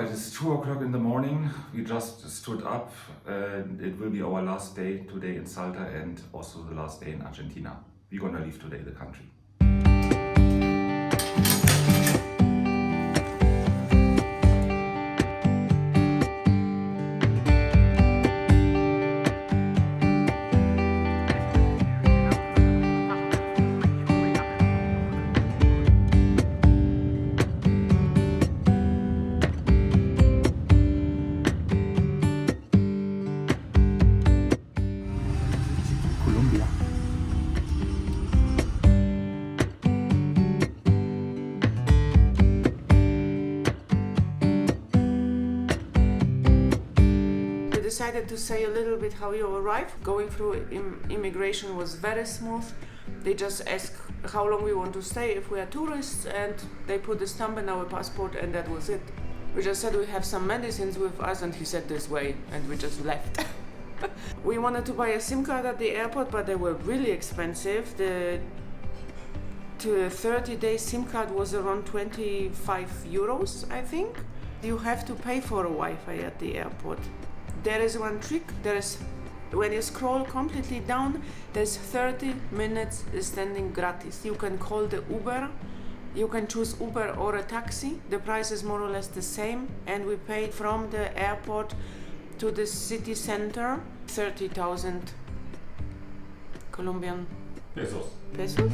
It is 2 o'clock in the morning. We just stood up. It will be our last day today in Salta and also the last day in Argentina. We're gonna leave today the country. Colombia. We decided to say a little bit how you arrived. Going through immigration was very smooth. They just asked how long we want to stay, if we are tourists, and they put a stamp in our passport, and that was it. We just said we have some medicines with us, and he said this way, and we just left. We wanted to buy a SIM card at the airport, but they were really expensive. The 30-day SIM card was around 25 euros, I think. You have to pay for a Wi-Fi at the airport. There is one trick. When you scroll completely down, there's 30 minutes standing gratis. You can call the Uber. You can choose Uber or a taxi. The price is more or less the same, and we paid from the airport to the city center 30,000 Colombian Pesos. pesos.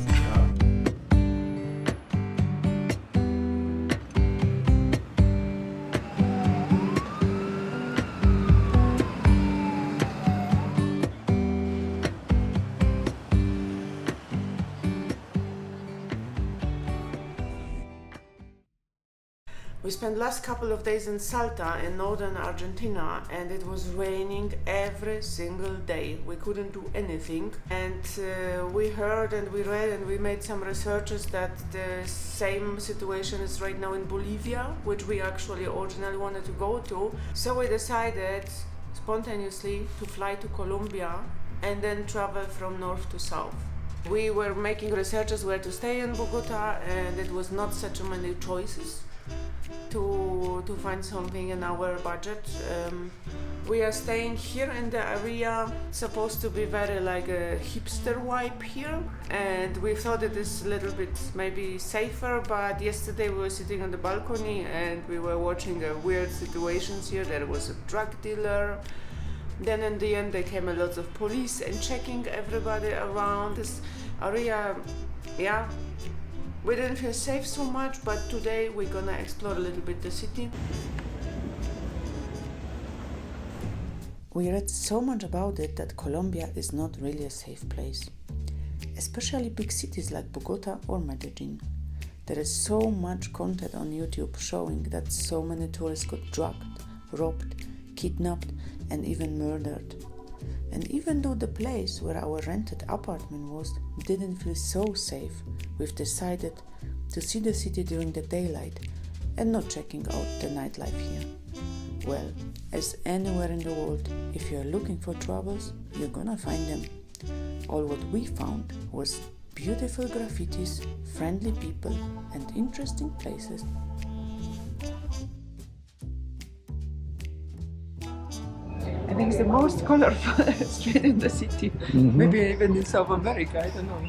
We spent last couple of days in Salta in northern Argentina, and it was raining every single day. We couldn't do anything, and we heard and we read and we made some researches that the same situation is right now in Bolivia, which we actually originally wanted to go to. So we decided spontaneously to fly to Colombia and then travel from north to south. We were making researches where to stay in Bogota, and it was not such many choices to find something in our budget. We are staying here in the area, supposed to be very like a hipster vibe here, and we thought it is a little bit maybe safer, but yesterday we were sitting on the balcony and we were watching weird situations here. There was a drug dealer. Then in the end there came a lot of police and checking everybody around this area. Yeah, we didn't feel safe so much, but today we're gonna explore a little bit the city. We read so much about it that Colombia is not really a safe place, especially big cities like Bogota or Medellin. There is so much content on YouTube showing that so many tourists got drugged, robbed, kidnapped, and even murdered. And even though the place where our rented apartment was didn't feel so safe, we've decided to see the city during the daylight and not checking out the nightlife here. Well, as anywhere in the world, if you're looking for troubles, you're gonna find them. All what we found was beautiful graffitis, friendly people, and interesting places. I think it's the most colorful street in the city. Mm-hmm. Maybe even in South America, I don't know.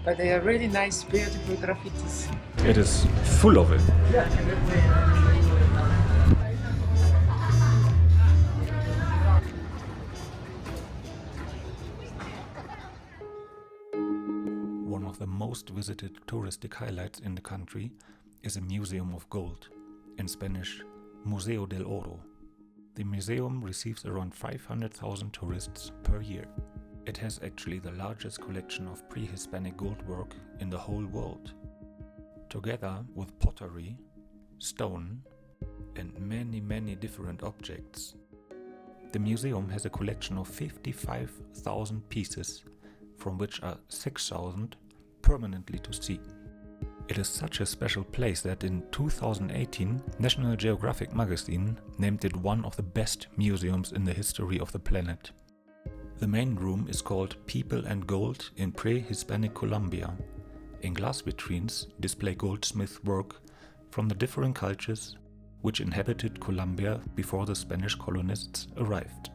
But they are really nice, beautiful graffitis. It is full of it. Yeah. One of the most visited touristic highlights in the country is a Museum of Gold, in Spanish, Museo del Oro. The museum receives around 500,000 tourists per year. It has actually the largest collection of pre-Hispanic gold work in the whole world. Together with pottery, stone, and many different objects. The museum has a collection of 55,000 pieces, from which are 6,000 permanently to see. It is such a special place that in 2018 National Geographic magazine named it one of the best museums in the history of the planet. The main room is called People and Gold in Pre-Hispanic Colombia. In glass vitrines display goldsmith work from the different cultures which inhabited Colombia before the Spanish colonists arrived.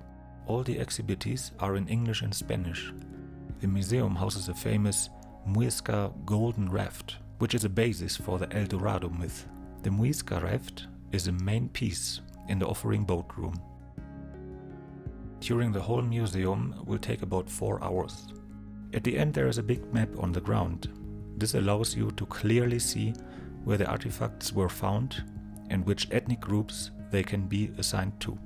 All the exhibits are in English and Spanish. The museum houses a famous Muisca golden raft, which is a basis for the El Dorado myth. The Muisca raft is a main piece in the offering boat room. Touring the whole museum will take about 4 hours. At the end there is a big map on the ground. This allows you to clearly see where the artifacts were found and which ethnic groups they can be assigned to.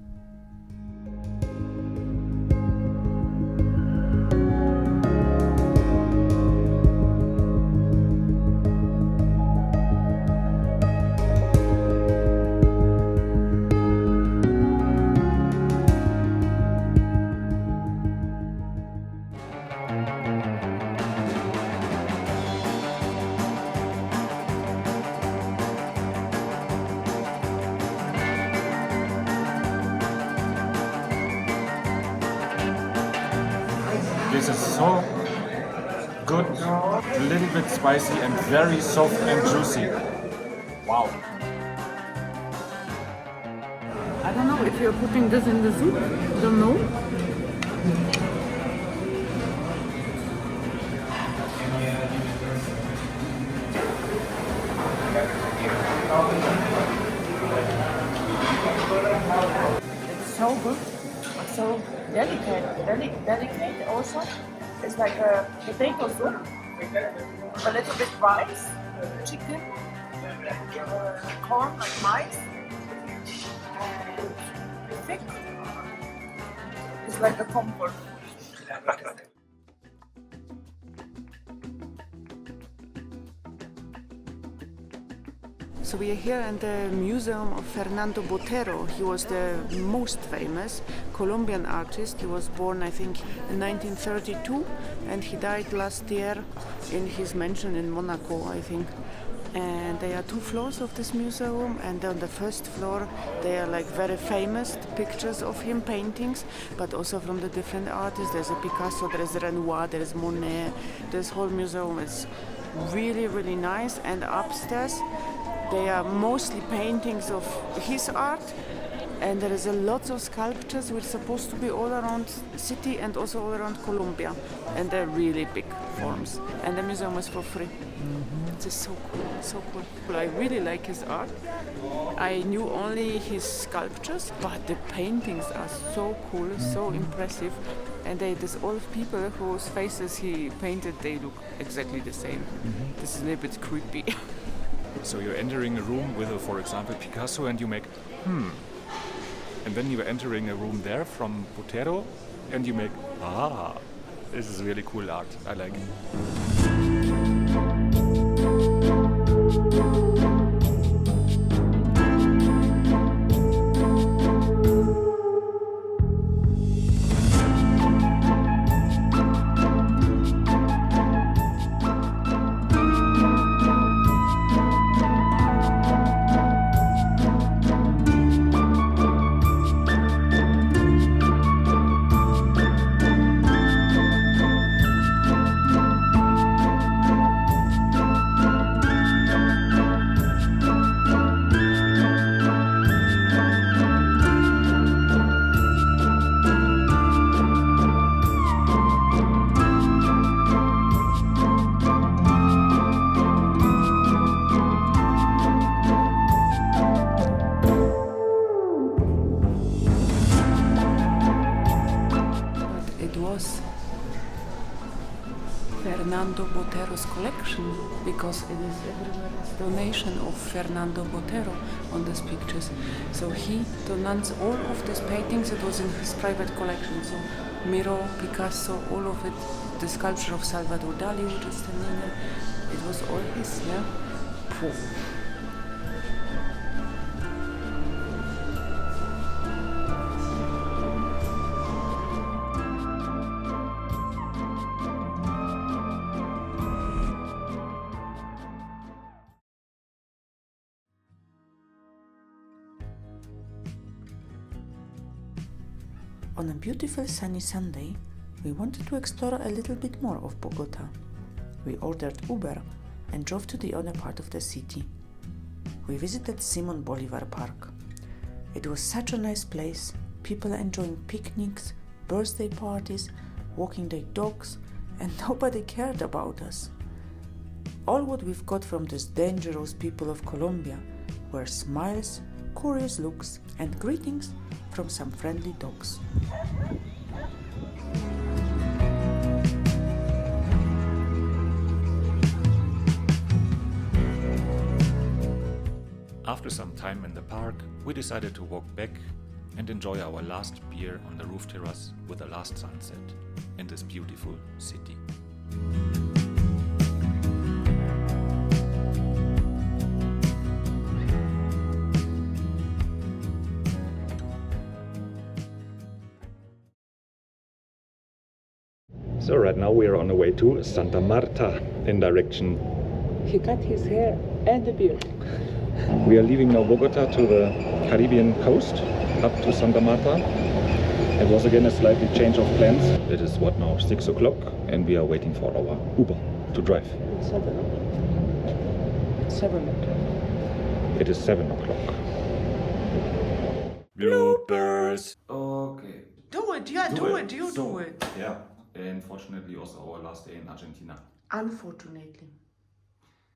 This is so good, a little bit spicy and very soft and juicy. Wow. I don't know if you're putting this in the soup. I don't know. It's so good. It's so delicate also. It's like a potato soup, a little bit rice, chicken, corn like maize, and thick. It's like a comfort. So we are here in the Museum of Fernando Botero. He was the most famous Colombian artist. He was born, I think, in 1932, and he died last year in his mansion in Monaco, I think. And there are 2 floors of this museum, and on the first floor there are like very famous pictures of him, paintings, but also from the different artists. There's a Picasso, there's Renoir, there's Monet. This whole museum is really, really nice. And upstairs they are mostly paintings of his art, and there is a lot of sculptures which are supposed to be all around city and also all around Colombia, and they're really big forms. And the museum is for free. It's just so cool, so cool. I really like his art. I knew only his sculptures, but the paintings are so cool, so impressive. And there's all people whose faces he painted, they look exactly the same. This is a little bit creepy. So you're entering a room with, for example, Picasso, and you make, And then you're entering a room there from Botero, and you make, this is really cool art. I like it. Fernando Botero's collection, because it is everywhere a donation of Fernando Botero on these pictures. So he donates all of these paintings. It was in his private collection. So Miro, Picasso, all of it. The sculpture of Salvador Dali, which is standing there, it was all his. Yeah. Pooh. On a beautiful sunny Sunday, we wanted to explore a little bit more of Bogota. We ordered Uber and drove to the other part of the city. We visited Simon Bolivar Park. It was such a nice place. People enjoying picnics, birthday parties, walking their dogs, and nobody cared about us. All what we've got from these dangerous people of Colombia were smiles, curious looks, and greetings from some friendly dogs. After some time in the park, we decided to walk back and enjoy our last beer on the roof terrace with the last sunset in this beautiful city. So right now we are on the way to Santa Marta in direction. He cut his hair and the beard. We are leaving now Bogota to the Caribbean coast up to Santa Marta. It was again a slightly change of plans. It is what now, 6 o'clock, and we are waiting for our Uber to drive. It's 7 o'clock. It's 7 o'clock. It is 7 o'clock. Bloopers! Okay. Do it, yeah, do it, you do it. Yeah, unfortunately also our last day in Argentina. Unfortunately.